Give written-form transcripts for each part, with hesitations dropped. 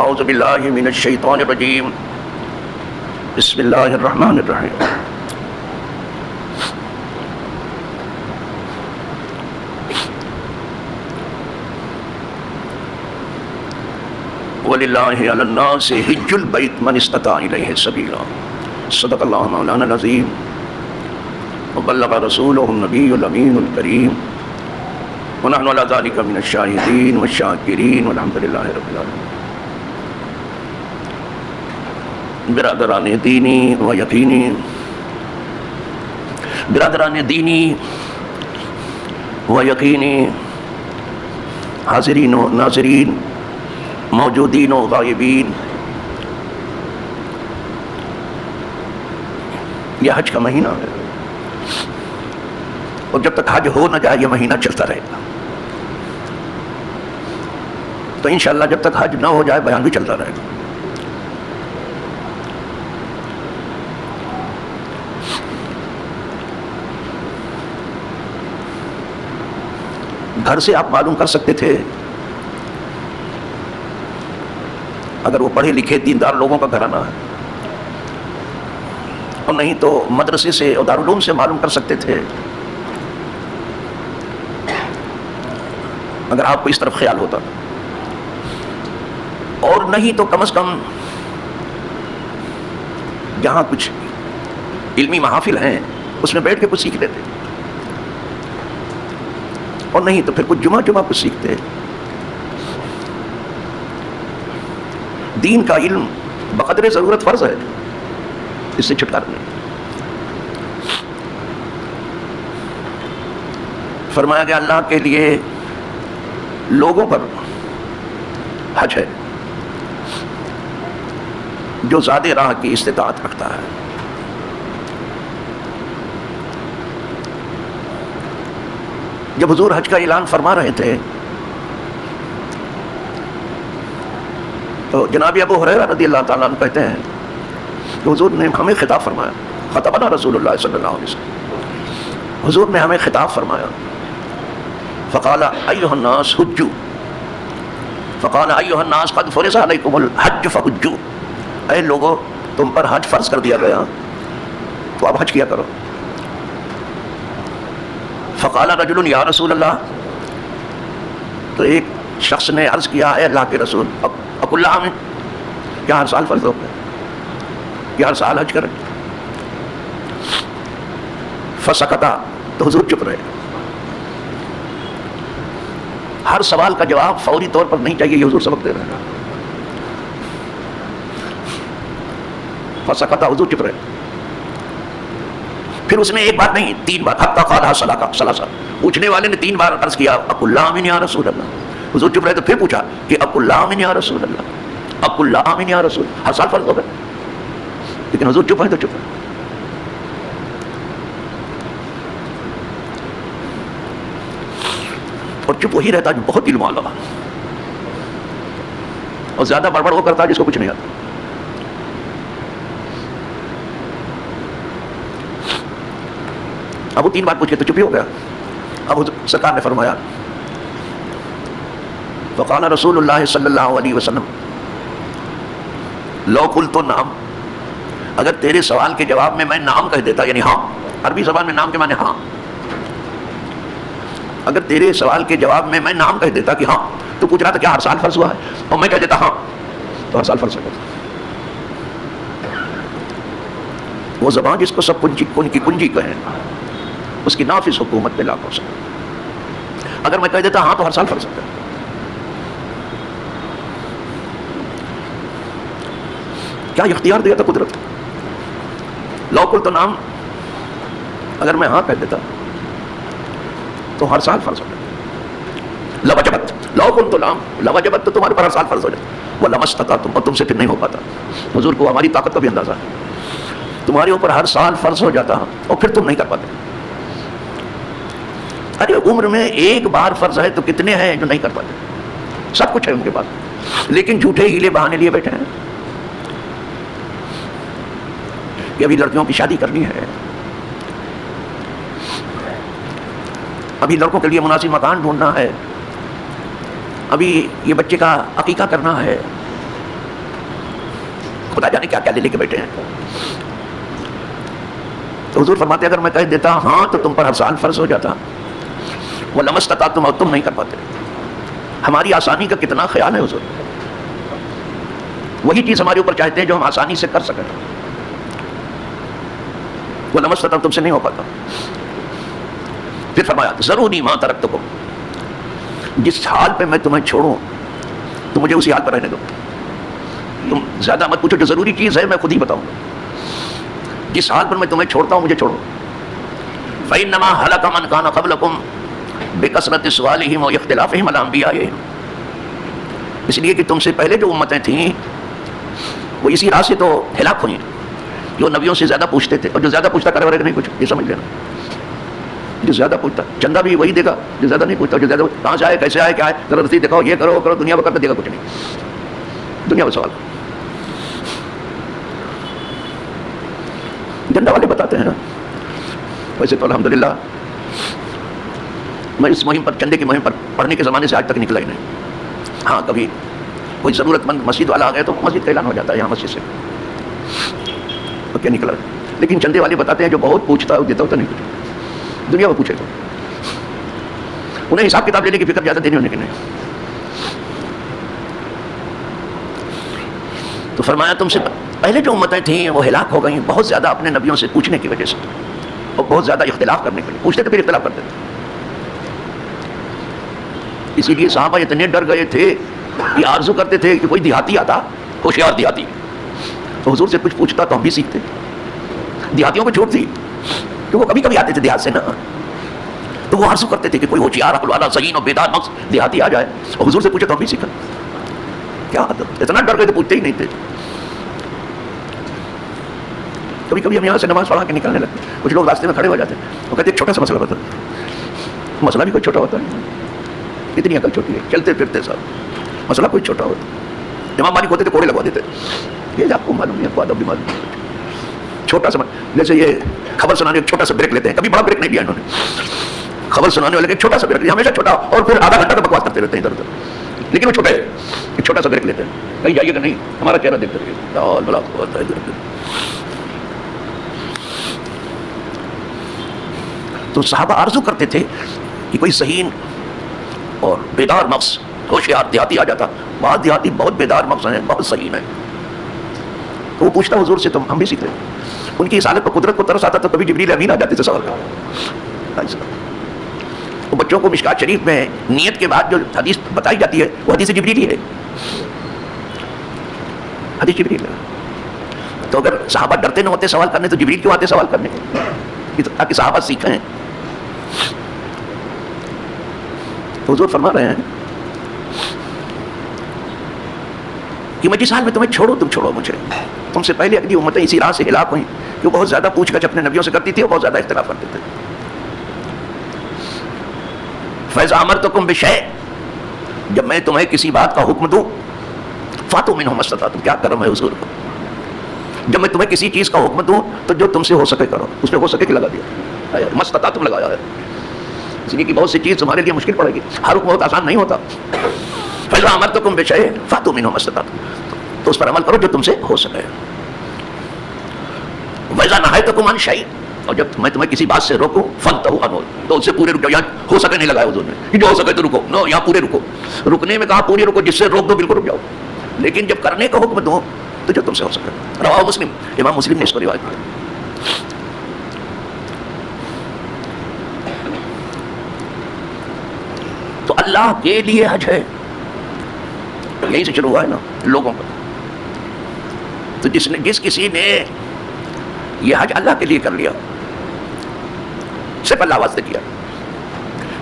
اعوذ باللہ من الشیطان الرجیم بسم اللہ الرحمن الرحیم وَلِلَّهِ عَلَى النَّاسِ حِجُّ الْبَيْتِ مَنِ اسْتَطَاعَ إِلَيْهِ سَبِيلًا صدق اللہ مولانا العظیم وبلغ رسولہ النبی الامین الکریم ونحن على ذلك من الشاہدین والشاکرین والحمد للہ رب العالمین. برادران دینی و یقینی، برادران دینی و یقینی، حاضرین و ناظرین، موجودین و غائبین، یہ حج کا مہینہ ہے اور جب تک حج ہو نہ جائے یہ مہینہ چلتا رہے گا. تو انشاءاللہ جب تک حج نہ ہو جائے بیان بھی چلتا رہے گا. گھر سے آپ معلوم کر سکتے تھے اگر وہ پڑھے لکھے دیندار لوگوں کا گھرانہ ہے، اور نہیں تو مدرسے سے اور دارالعلوم سے معلوم کر سکتے تھے اگر آپ کو اس طرف خیال ہوتا. اور نہیں تو کم از کم جہاں کچھ علمی محافل ہیں اس میں بیٹھ کے کچھ سیکھ لیتے، اور نہیں تو پھر کچھ جمعہ کچھ سیکھتے. دین کا علم بقدر ضرورت فرض ہے، اس سے چھٹکارا نہیں. فرمایا گیا اللہ کے لیے لوگوں پر حج ہے جو زیادہ راہ کی استطاعت رکھتا ہے. جب حضور حج کا اعلان فرما رہے تھے تو جناب ابو ہریرہ رضی اللہ تعالیٰ عنہ کہتے ہیں کہ حضور نے ہمیں خطاب فرمایا، خطبنا رسول اللہ صلی اللہ علیہ وسلم، حضور نے ہمیں خطاب فرمایا. فقال ایھا الناس حجوا، فقال ایھا الناس قد فرض علیکم الحج فحجوا، اے لوگو تم پر حج فرض کر دیا گیا تو اب حج کیا کرو. فقال رجل یا رسول اللہ، تو ایک شخص نے عرض کیا اے اللہ کے رسول، اکل عام، کیا ہر سال فرض ہو گیا، کیا ہر سال حج کریں؟ فسکتا، تو حضور چپ رہے. ہر سوال کا جواب فوری طور پر نہیں چاہیے، یہ حضور سبق دے رہے ہیں. فسکتا، حضور چپ رہے. پھر اس نے ایک بار نہیں 3 بار، حتی قالها ثلاثا، پوچھنے والے نے 3 بار عرض کیا اکل عام یا رسول اللہ. حضور چپ رہے تو پھر پوچھا کہ اکل عام یا رسول اللہ، اکل عام یا رسول، ہر سال فرض ہو گئے. لیکن حضور چپ ہے تو چپ ہے. اور چپ وہی رہتا جو بہت علم والا، اور زیادہ بڑبڑ وہ کرتا جس کو کچھ نہیں آتا. اب وہ 3 بار پوچھے تو چپ ہی ہو گیا. اب سرکار نے فرمایا فقال رسول اللہ صلی اللہ علیہ وسلم لو قلت نعم، اگر تیرے سوال کے جواب میں میں نعم کہہ دیتا، یعنی ہاں، عربی زبان میں نعم کے معنی ہاں، اگر تیرے سوال کے جواب میں نعم کہہ دیتا کہ ہاں، تو پوچھ رہا تھا کیا ہر سال فرض ہوا ہے، اور میں کہہ دیتا ہاں، تو ہر سال فرض ہوا. وہ زبان جس کو سب کن کی کنجی کہیں، اس کی نافذ حکومت پہ لاگو ہو سکتا. اگر میں کہہ دیتا ہاں تو ہر سال فرض سکتا. کیا اختیار دیا تھا قدرت. لو قلت نعم، اگر میں ہاں کہہ دیتا تو ہر سال فرض ہو جاتا. لوجبت، لو قلت نعم لوجبت، تو تمہارے پر ہر سال فرض ہو جاتا. وہ لمستطعتم، اور تم سے پھر نہیں ہو پاتا. حضور کو ہماری طاقت کا بھی اندازہ ہے. تمہارے اوپر ہر سال فرض ہو جاتا اور پھر تم نہیں کر پاتے. ارے عمر میں ایک بار فرض ہے تو کتنے ہیں جو نہیں کر پاتے. سب کچھ ہے ان کے پاس، لیکن جھوٹے ہیلے بہانے لیے بیٹھے ہیں کہ ابھی لڑکیوں کی شادی کرنی ہے، ابھی لڑکوں کے لیے مناسب مکان ڈھونڈنا ہے، ابھی یہ بچے کا عقیقہ کرنا ہے، خدا جانے کیا کیا لے کے بیٹھے ہیں. تو حضور فرماتے اگر میں کہہ دیتا ہاں تو تم پر ہر سال فرض ہو جاتا. وہ لمستطاع تم اور تم نہیں کر پاتے. ہماری آسانی کا کتنا خیال ہے حضور. وہی چیز ہمارے اوپر چاہتے ہیں جو ہم آسانی سے کر سکیں. وہ لمستطاع تم سے نہیں ہو پاتا. پھر فرمایا ضروری ما ترکتکم، جس حال پہ میں تمہیں چھوڑوں تو مجھے اسی حال پر رہنے دو. تم زیادہ مت پوچھو، جو ضروری چیز ہے میں خود ہی بتاؤں گا. جس حال پر میں تمہیں چھوڑتا ہوں مجھے چھوڑو. فإنما هلك من كان قبلكم بکثرت سؤالهم واختلافهم علی انبیائهم، اس لیے کہ تم سے پہلے جو امتیں تھیں وہ اسی راہ سے تو ہلاک ہوئی جو نبیوں سے زیادہ پوچھتے تھے. اور جو زیادہ پوچھتا کرے نہیں کچھ، یہ سمجھ لینا. جو زیادہ پوچھتا چندہ بھی وہی دے گا جو زیادہ نہیں پوچھتا. جو زیادہ کہاں سے آئے، کیسے آئے، کیا ہے، ذرا رسید دکھاؤ، یہ کرو کرو، دنیا بکر دے گا کچھ نہیں. دنیا کا سوال. جھنڈا والے بتاتے ہیں. ویسے تو الحمدللہ میں اس مہم پر، چندے کی مہم پر پڑھنے کے زمانے سے آج تک نکلا ہی نہیں. ہاں کبھی کوئی ضرورت مند مسجد والا آ گیا تو مسجد کا اعلان ہو جاتا ہے یہاں مسجد سے، تو کیا نکلا. لیکن چندے والے بتاتے ہیں جو بہت پوچھتا ہے وہ دیتا ہوتا نہیں کچھ. دنیا میں پوچھے تو انہیں حساب کتاب لینے کی فکر زیادہ دینی ہونے کی نہیں. تو فرمایا تم سے پہلے جو امتیں تھیں وہ ہلاک ہو گئیں بہت زیادہ اپنے نبیوں سے پوچھنے کی وجہ سے، اور بہت زیادہ اختلاف کرنے کے لیے. پوچھتے تھے پھر اختلاف کرتے تھے. اسی لیے صحابہ اتنے ڈر گئے تھے کہ آرزو کرتے تھے کہ کوئی دیہاتی آتا، ہوشیار دیہاتی، تو حضور سے کچھ پوچھتا تو ہم بھی سیکھتے. دیہاتیوں کو چھوٹ تھی کہ وہ کبھی کبھی آتے تھے دیہات سے نا، تو وہ آرزو کرتے تھے کہ کوئی ہوشیار عقل والا ذہین اور بیدار نفس دیہاتی آ جائے اور حضور سے پوچھے تو ہم بھی سیکھیں. کیا عادت، اتنا ڈر گئے تو پوچھتے ہی نہیں تھے. کبھی کبھی ہم یہاں سے نماز پڑھا کے نکلنے لگتے، کچھ لوگ راستے میں کھڑے ہو جاتے ہیں، وہ کہتے ہیں چھوٹا سا مسئلہ بتا. مسئلہ بھی کوئی چھوٹا ہوتا ہے، اتنی عقل چھوٹی ہے، چلتے پھرتے سب مسئلہ کوئی چھوٹا ہوتا. امام مالک ہوتے تھے کوڑے لگوا دیتے. یہ آپ کو معلوم نہیں، آپ کو ادب بھی معلوم نہیں. چھوٹا سا جیسے یہ خبر سنانے ایک چھوٹا سا بریک لیتے ہیں، کبھی بڑا بریک نہیں لیا انہوں نے. خبر سنانے والے ایک چھوٹا سا بریک، ہمیشہ چھوٹا، اور پھر آدھا گھنٹہ تک بکواس کرتے رہتے ہیں ادھر ادھر، لیکن وہ چھوٹا ہے. ایک چھوٹا سا بریک لیتے ہیں، کہیں جائیے گا نہیں، ہمارا چہرہ دیکھتے رہیے. تو صحابہ آرزو کرتے تھے کہ کوئی ذہین اور بیدار نفس ہوشیار دیہاتی آ جاتا. بعض دیہاتی بہت بیدار نفس ہیں، بہت ذہین ہیں. تو وہ پوچھتا حضور سے تو ہم بھی سیکھتے. ان کی اس حالت پر قدرت کو ترس آتا تو کبھی جبریل امین آ جاتے تھے سوال کرنے. وہ بچوں کو مشکات شریف میں نیت کے بعد جو حدیث بتائی جاتی ہے وہ حدیث جبریل ہی ہے، حدیث جبریل ہے. تو اگر صحابہ ڈرتے نہ ہوتے سوال کرنے تو جبریل کیوں آتے سوال کرنے، تاکہ صحابہ سیکھیں. تو حضور فرما رہے ہیں کہ میں جس حال میں تمہیں چھوڑوں تم چھوڑو مجھے. تم سے پہلے اگلی امتیں اسی راہ سے ہلاک ہوئیں کہ وہ بہت زیادہ پوچھ گچھ اپنے نبیوں سے کرتی تھی اور بہت زیادہ اختلاف کرتے تھے. فَإِذَا أَمَرْتُكُم بِشَيْءٍ، جب میں تمہیں کسی بات کا حکم دوں، فَأْتُوا مِنْهُ مَا اسْتَطَعْتُمْ، کیا کرم ہے حضور کو. جب میں تمہیں کسی چیز کا حکم دوں تو جو تم سے ہو سکے کرو. اس میں ہو سکے کہ لگا دیا، ما اسْتَطَعْتُمْ لگایا ہے. اس لیے کہ بہت سی چیز تمہارے لیے مشکل پڑے گی، ہر حکم بہت آسان نہیں ہوتا. فَإِذَا أَمَرْتُكُم بِشَيْءٍ فَأْتُوا مِنْهُ مَا اسْتَطَعْتُمْ، تو اس پر عمل کرو جو تم سے ہو سکے. وَإِذَا نَهَيْتُكُمْ عَنْ شَيْءٍ، اور جب میں تمہیں کسی بات سے روکوں فَانْتَهُوا عَنْهُ، تو اس سے پورے رک جاؤ. یہاں ہو سکے نہیں لگایا حضور نے کہ جو ہو سکے تو رکو، نو، یہاں پورے رکو. رکنے میں کہا پورے رکو، جس سے روک دو بالکل رک جاؤ. لیکن جب کرنے کا حکم دو تو جو تم سے ہو سکے. رواہ مسلم، امام مسلم نے اس کو روایت کیا. تو اللہ کے لیے حج ہے، یہیں سے شروع ہوا ہے نا لوگوں کا. تو جس کسی نے یہ حج اللہ کے لیے کر لیا، صرف اللہ واسطے کیا،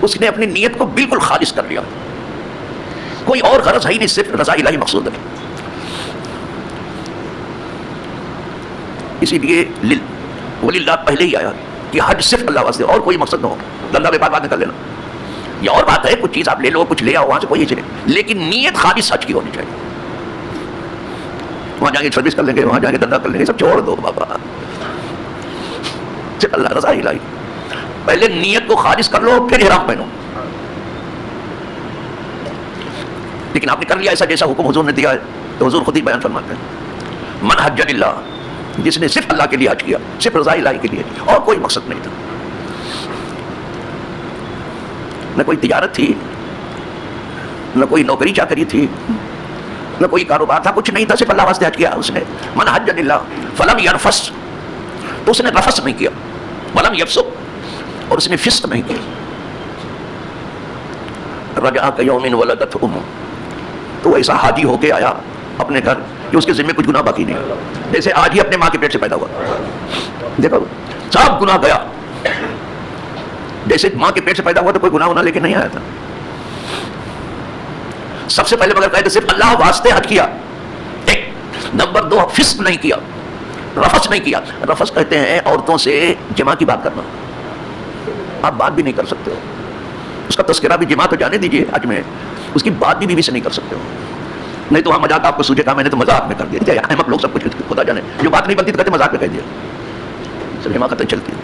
اس نے اپنی نیت کو بالکل خالص کر لیا، کوئی اور غرض ہے ہی نہیں، صرف رضا الہی مقصود ہے. اسی لیے وللہ پہلے ہی آیا کہ حج صرف اللہ واسطے، اور کوئی مقصد نہ ہو. اللہ کے بعد کر لینا. یہ اور بات ہے کچھ چیز آپ لے لو، کچھ لے آؤ وہاں سے، کوئی چیز نہیں، لیکن نیت خالص حج کی ہونی چاہیے. وہاں جائیں گے سروس کر لیں گے، وہاں جائیں گے دھندا کر لیں گے، سب چھوڑ دو بابا. صرف اللہ رضا الہی. پہلے نیت کو خالص کر لو، پھر احرام پہنو. لیکن آپ نے کر لیا ایسا جیسا حکم حضور نے دیا ہے، تو حضور خود ہی بیان فرماتے ہیں من حج للہ، جس نے صرف اللہ کے لیے حج کیا، صرف رضا الہی کے لیے، اور کوئی مقصد نہیں تھا، نہ کوئی تجارت تھی، نہ کوئی نوکری چاکری تھی، نہ کوئی کاروبار تھا، کچھ نہیں تھا، صرف اللہ واسطے حج کیا اس نے. من حج للہ فلم یرفس، تو اس نے رفس نہیں کیا، ولم یفسق، اور اس نے فسق نہیں کیا. رجع کیوم ولدتہ امہ، تو وہ ایسا حاجی ہو کے آیا اپنے گھر کہ اس کے ذمہ کچھ گناہ باقی نہیں، جیسے آج ہی اپنے ماں کے پیٹ سے پیدا ہوا. دیکھو سب گناہ گیا، جیسے ماں کے پیٹ سے پیدا ہوا تو کوئی گناہ لے کے نہیں آیا تھا. سب سے پہلے مگر کہتے صرف اللہ واسطے حج کیا، ایک. نمبر 2 فسق نہیں کیا، رفس نہیں کیا. رفس کہتے ہیں عورتوں سے جماع کی بات کرنا، آپ بات بھی نہیں کر سکتے ہو، اس کا تذکرہ بھی جماع تو جانے دیجئے حج میں، اس کی بات بھی بیوی سے نہیں کر سکتے ہو. نہیں تو ہاں مذاق آپ کو سوچے گا میں نے تو مذاق میں کر دیا، احمق لوگ سب کچھ خدا جانے، جو بات نہیں بنتی تو کہتے مذاق میں کہہ دیا، سب حماقتیں چلتی ہیں.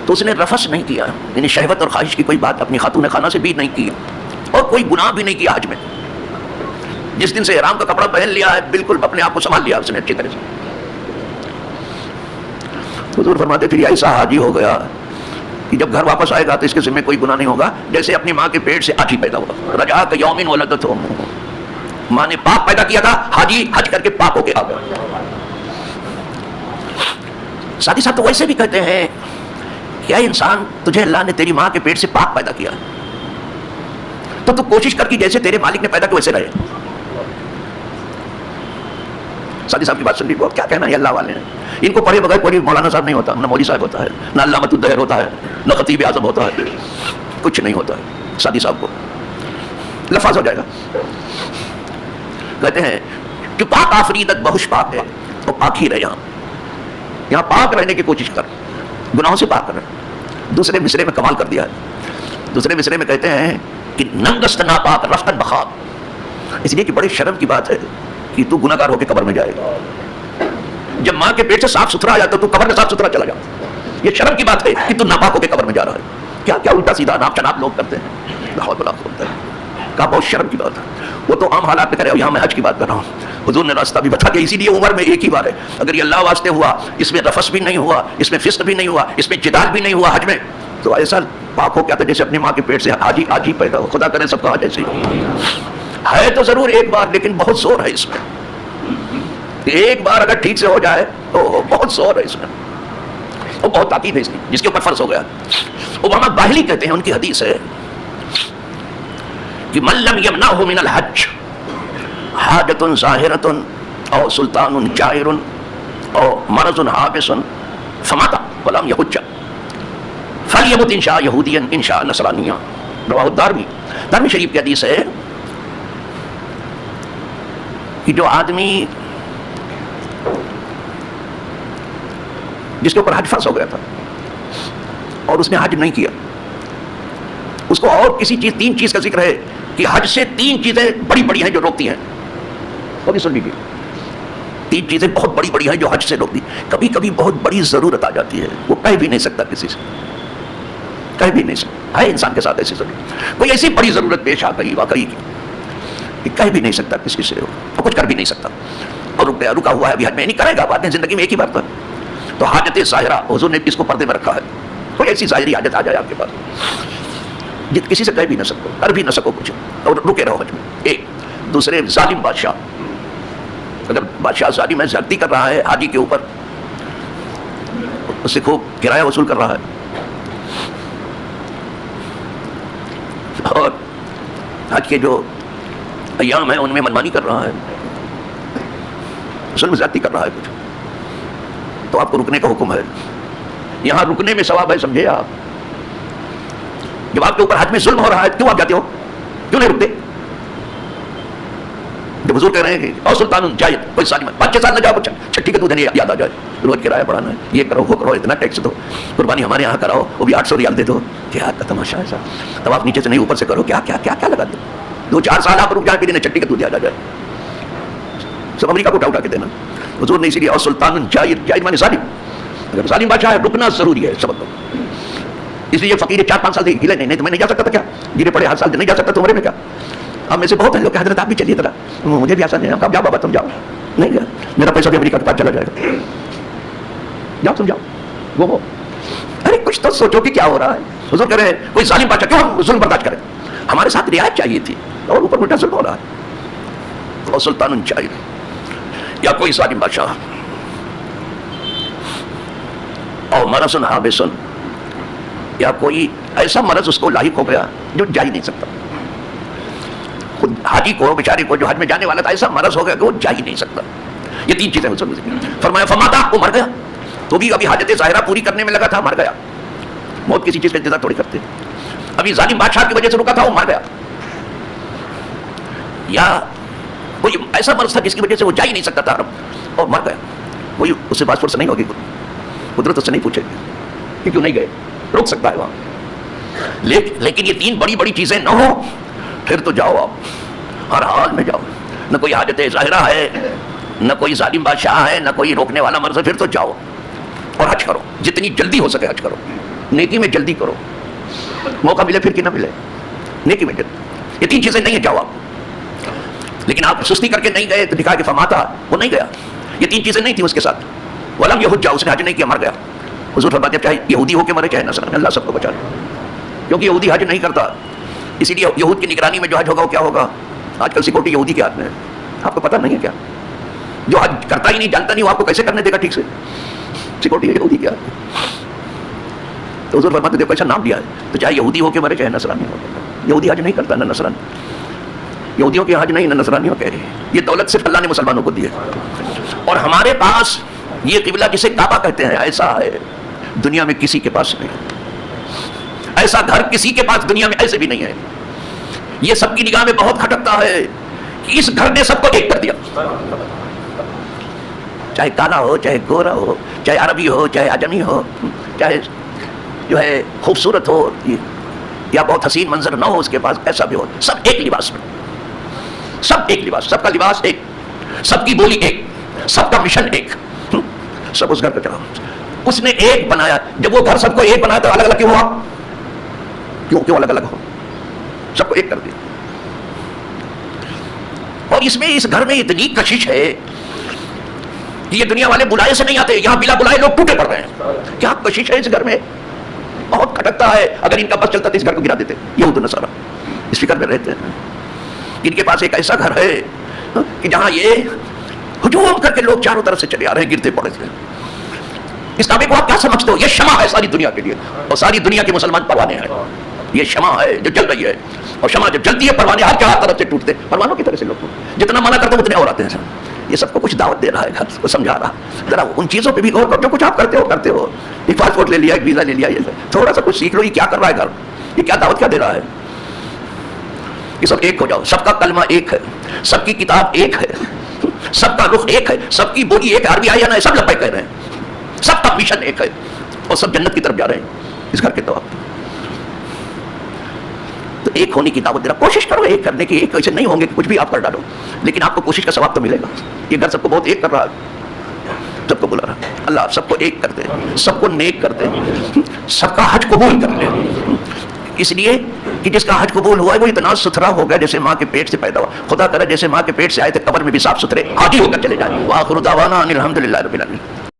تو اس نے رفس نہیں کیا، یعنی شہوت اور خواہش کی کوئی بات اپنی خاتون خانہ سے بھی نہیں کی، اور کوئی گناہ بھی نہیں کیا حج میں. جس دن سے احرام کا کپڑا پہن لیا ہے بالکل اپنے آپ کو سنبھال لیا اس نے اچھی طرح سے. حضور فرماتے پھر ایسا حاجی ہو گیا کہ جب گھر واپس آئے گا تو اس کے ذمہ کوئی گناہ نہیں ہوگا، جیسے اپنی ماں کے پیٹ سے حاجی پیدا ہوا. رجع کیوم ولدتہ امہ، ماں نے پاک پیدا کیا تھا، حاجی حج کر کے پاک ہو کے آ گیا. ساتھ ہی ساتھ تو ویسے بھی کہتے ہیں کیا انسان تجھے اللہ نے تیری ماں کے پیٹ سے پاک پیدا کیا تو تو کوشش کر کی جیسے تیرے مالک نے پیدا کیا ویسے رہے. سادی صاحب کی بات سن لی، کیا کہنا ہے اللہ والے ہیں، ان کو پڑھے بغیر کوئی مولانا صاحب نہیں ہوتا، نہ مولوی صاحب ہوتا ہے، نہ علامۃ الدہر ہوتا ہے، نہ خطیب اعظم ہوتا ہے، کچھ نہیں ہوتا ہے. سادی صاحب کو لفظ ہو جائے گا. کہتے ہیں کہ پاک آفریدت بہش پاک ہے، تو پاک ہی رہے. یہاں پاک رہنے کی کوشش کر، گناہوں سے پاک کر. دوسرے مصرے میں کمال کر دیا ہے، دوسرے مصرے میں کہتے ہیں کہ ننگست ناپاک رفتن بخاب، اس لیے کہ بڑی شرم کی بات ہے کہ تو گناہگار ہو کے قبر میں جائے گا. جب ماں کے پیٹ سے صاف ستھرا آیا تو قبر میں صاف ستھرا چلا جا. یہ شرم کی بات ہے کہ تو ناپاک ہو کے قبر میں جا رہا ہے. کیا کیا الٹا سیدھا ناپ چناب لوگ کرتے ہیں، بہت بڑا ہوتا ہے. کہا بہت شرم کی بات ہے، وہ تو عام حالات میں کرے، یہاں میں حج کی بات کر رہا ہوں. حضور نے راستہ بھی بتا دیا، اسی لیے عمر میں ایک ہی بار ہے. اگر یہ اللہ واسطے ہوا، اس میں رفس بھی نہیں ہوا، اس میں فسق بھی نہیں ہوا، اس میں جدال بھی نہیں ہوا حج میں، تو ایسا پاک ہو کیا تھا جیسے اپنی ماں کے پیٹ سے حاجی پیدا ہو. خدا کرے سب کا حج ایسے ہے تو ضرور ایک بار، لیکن بہت زور ہے اس میں. ایک بار اگر ٹھیک سے ہو جائے تو بہت زور ہے اس میں، اور بہت تاکید ہے اس کی جس کے اوپر فرض ہو گیا. اوباما باہلی کہتے ہیں، ان کی حدیث ہے کہ من لم یمنعہ من الحج حاجۃ ظاہرۃ او سلطان جائر او مرض حابس فمات ولم یحج فلیمت ان شاء یہودیا ان شاء نصرانیا. رواہ الدارمی. دارمی شریف کی حدیث ہے کہ جو آدمی جس کے اوپر حج فرض ہو گیا تھا اور اس نے حج نہیں کیا، اس کو اور کسی چیز، 3 چیز کا ذکر ہے کہ حج سے 3 چیزیں بڑی بڑی ہیں جو روکتی ہیں. کبھی سن لیجیے، 3 چیزیں بہت بڑی بڑی ہیں جو حج سے روکتی. کبھی کبھی بہت بڑی ضرورت آ جاتی ہے، وہ کہہ بھی نہیں سکتا کسی سے، کہہ بھی نہیں سکتا. ہے انسان کے ساتھ ایسی ضرورت، کوئی ایسی بڑی ضرورت پیش آ گئی واقعی کی کہ کہہ بھی نہیں سکتا کسی سے، اور کچھ کر بھی نہیں سکتا، اور رکا ہوا ہے ابھی حج میں نہیں کرے گا، بعد میں زندگی میں ایک ہی بار. تو حاجت ظاہرہ حضور نے اس کو پردے میں رکھا ہے. کوئی ایسی ظاہری حاجت آ جائے آپ کے پاس جت کسی سے کہہ بھی نہ سکو، کر بھی نہ سکو کچھ، اور رکے رہو حج میں. ایک. دوسرے ظالم بادشاہ، اگر بادشاہ ظالم ہے، زیادتی کر رہا ہے حاجی کے اوپر، اس سے خوب کرایہ وصول کر رہا ہے، اور حج کے جو ایام ہیں ان میں منمانی کر رہا ہے، اصل میں زیادتی کر رہا ہے کچھ، تو آپ کو رکنے کا حکم ہے. یہاں رکنے میں ثواب ہے، سمجھے آپ. جب آپ کے اوپر حج میں ظلم ہو رہا ہے کیوں آپ جاتے ہو، کیوں نہیں رکتے؟ جب حضور کہہ رہے ہیں کہ اور سلطان جائے کوئی سالم ہے، 5 سال نہ جاؤ، چھٹی کا دودھ یاد آ جائے، روز کرایہ بڑھانا ہے، یہ کرو وہ کرو، اتنا ٹیکس دو، قربانی ہمارے یہاں کراؤ وہ بھی 800 ریال دے دو. کیا کا تماشا ہے صاحب. تب آپ نیچے سے نہیں اوپر سے کرو، کیا کیا کیا کیا لگا دو. 2-4 سال آپ رک جائیں پھر انہیں چھٹی کا دودھ یاد آ جائے، سب امریکہ کو اٹھا کے دینا. حضور نے اسی لیے اور سلطان جائر، جائر مانے ظالم، اگر ظالم بادشاہ ہے رکنا ضروری ہے سبق کو. اس لیے فقیر 4-5 سال ہلے نہیں تو میں نہیں جا سکتا تھا. کیا گرے پڑے ہر سال نہیں جا سکتا تو عمرے میں کیا. اب میں سے بہت ہیں لوگ کہ حضرت آپ بھی چلیے ذرا، مجھے بھی آسان ہے. آپ جاؤ بابا تم جاؤ. نہیں گیا, میرا پیسہ بھی امریکہ کے پاس چلا جائے گا. جاؤ سمجھاؤ وہ ارے کچھ تو سوچو کہ کیا ہو رہا ہے. حضور کہہ رہے ہیں کوئی ظالم بادشاہ کیوں ہم ظلم برداشت کریں, ہمارے ساتھ رعایت چاہیے تھی اور اوپر الٹا ظلم ہو رہا ہے. اور سلطان چاہیے یا کوئی ظالم بادشاہ اور مرض حابسن, یا کوئی ایسا مرض اس کو لاحق ہو گیا جو جا ہی نہیں سکتا. خود حاجی کو بیچارے کو جو حج میں جانے والا تھا ایسا مرض ہو گیا کہ وہ جا ہی نہیں سکتا. یہ تین چیزیں فرمایا فماتا, وہ مر گیا. تو بھی ابھی حاجت ظاہرہ پوری کرنے میں لگا تھا, مر گیا. موت کسی چیز کا انتظار تھوڑی کرتے, ابھی ظالم بادشاہ کی وجہ سے رکا تھا, وہ مر گیا. یا کوئی ایسا مرض تھا جس کی وجہ سے وہ جا ہی نہیں سکتا تھا اور مر گیا. کوئی اس سے بات فرصت نہیں ہوگی, قدرت اس سے نہیں پوچھے گی کہ کیوں نہیں گئے, رک سکتا ہے وہاں. لیکن یہ تین بڑی بڑی چیزیں نہ ہو پھر تو جاؤ آپ, ہر حال میں جاؤ. نہ کوئی حاجت ظاہرہ ہے, نہ کوئی ظالم بادشاہ ہے, نہ کوئی روکنے والا مرض ہے, پھر تو جاؤ اور حج کرو. جتنی جلدی ہو سکے حج کرو, نیکی میں جلدی کرو. موقع ملے پھر کہ نہ ملے, نیکی میں جلدی. یہ تین چیزیں نہیں ہیں, جاؤ آپ. لیکن آپ سستی کر کے نہیں گئے تو دکھا کہ فماتا, وہ نہیں گیا. یہ تین چیزیں نہیں تھیں اس کے ساتھ. ولم یحج, اس نے حج نہیں کیا, مر گیا. حضور فرماتے ہیں چاہے یہودی ہو کے مرے چاہے نصرانی, اللہ سب کو بچا لے. کیونکہ یہودی حج نہیں کرتا, اسی لیے یہود کی نگرانی میں جو حج ہوگا وہ کیا ہوگا. آج کل سیکورٹی یہودی کے ہاتھ میں ہے, آپ کو پتہ نہیں ہے کیا. جو حج کرتا ہی نہیں, جانتا نہیں, وہ آپ کو کیسے کرنے دے گا ٹھیک سے. سیکورٹی یہودی کے ہاتھ میں. تو حضور فرماتے دیکھو ایسا نام دیا ہے تو چاہے یہودی ہو کے مرے چاہے نصرانی ہو. یہودی حج نہیں کرتا, نہ نصرانی. یہودیوں کی حج نہیں, نہ نصرانیوں کے. یہ دولت صرف اللہ نے مسلمانوں کو دی ہے. اور ہمارے پاس یہ قبلہ جسے کعبہ کہتے ہیں, ایسا ہے دنیا میں کسی کے پاس نہیں. ایسا گھر کسی کے پاس دنیا میں ایسے بھی نہیں ہے. یہ سب کی نگاہ میں بہت کھٹکتا ہے کہ اس گھر نے سب کو ایک کر دیا. چاہے کالا ہو, چاہے گورا ہو, چاہے عربی ہو, چاہے عجمی ہو, چاہے جو ہے خوبصورت ہو یا بہت حسین منظر نہ ہو اس کے پاس, ایسا بھی ہو, سب ایک لباس میں. سب ایک لباس, سب کا لباس ایک, سب کی بولی ایک, سب کا مشن ایک. سب اس گھر کا چلا, اس نے ایک بنایا. جب وہ گھر سب کو ایک بنایا تو الگ الگ کیوں ہوا, کیوں الگ الگ ہو, سب کو ایک کر دیا. اور اس میں اس گھر میں اتنی کشش ہے کہ یہ دنیا والے بلائے سے نہیں آتے, یہاں بلا بلائے لوگ ٹوٹے پڑ رہے ہیں. کیا کشش ہے اس گھر میں, بہت کھٹکتا ہے. اگر ان کا بس چلتا تو اس گھر کو گرا دیتے. یہود و نصارہ اس فکر میں رہتے ہیں. ان کے پاس ایک ایسا گھر ہے کہ جہاں یہ ہجوم کر کے لوگ چاروں طرف سے چلے آ رہے ہیں, گرتے پڑے تھے. اس کعبے کو آپ کیا سمجھتے ہو, یہ شمع ہے ساری دنیا کے لیے, اور ساری دنیا کے مسلمان پروانے ہیں. یہ شمع ہے جو جل رہی ہے, اور شمع جب جلتی ہے پروانے ہر چار طرف سے ٹوٹتے. پروانوں کی طرح سے لوگ جتنا منع کرتے اتنے اور آتے ہیں. یہ سب کو کچھ دعوت دے رہا ہے, گھر کو سمجھا رہا. ذرا ان چیزوں پہ بھی غور کرو جو کچھ آپ کرتے ہو. ایک پاسپورٹ لے لیا, ایک ویزا لے لیا, یہ تھوڑا سا کچھ سیکھ لو. یہ کیا کر رہا ہے گھر, یہ کیا دعوت کیا دے رہا ہے. یہ سب ایک ہو جاؤ, سب کا کلمہ ایک ہے, سب کی کتاب ایک ہے, سب کا رخ ایک ہے, سب کی بولی ایک ہے. عربی آیا نا, سب لبیک کہہ رہے ہیں, سب کا مشن ایک ہے, اور سب جنت کی طرف جا رہے ہیں اس گھر کے طور. تو ایک ہونے کی دعوت دے رہا. کوشش کرو ایک کرنے کی. ایک ایسے نہیں ہوں گے کہ کچھ بھی آپ کر ڈالو, لیکن آپ کو کوشش کا ثواب تو ملے گا. یہ گھر سب کو بہت ایک کر رہا ہے, سب کو بلا رہا. اللہ سب کو ایک کر دے, سب کو نیک کر دے, سب کا حج قبول کر لے. اس لیے کہ جس کا حج قبول ہوا ہے وہ اتنا ستھرا ہو گیا جیسے ماں کے پیٹ سے پیدا ہوا. خدا کرے جیسے ماں کے پیٹ سے آئے تھے قبر میں بھی صاف ستھرے حاجی ہو کر چلے جائیں. وآخر دعوانا ان الحمد للہ رب العالمین.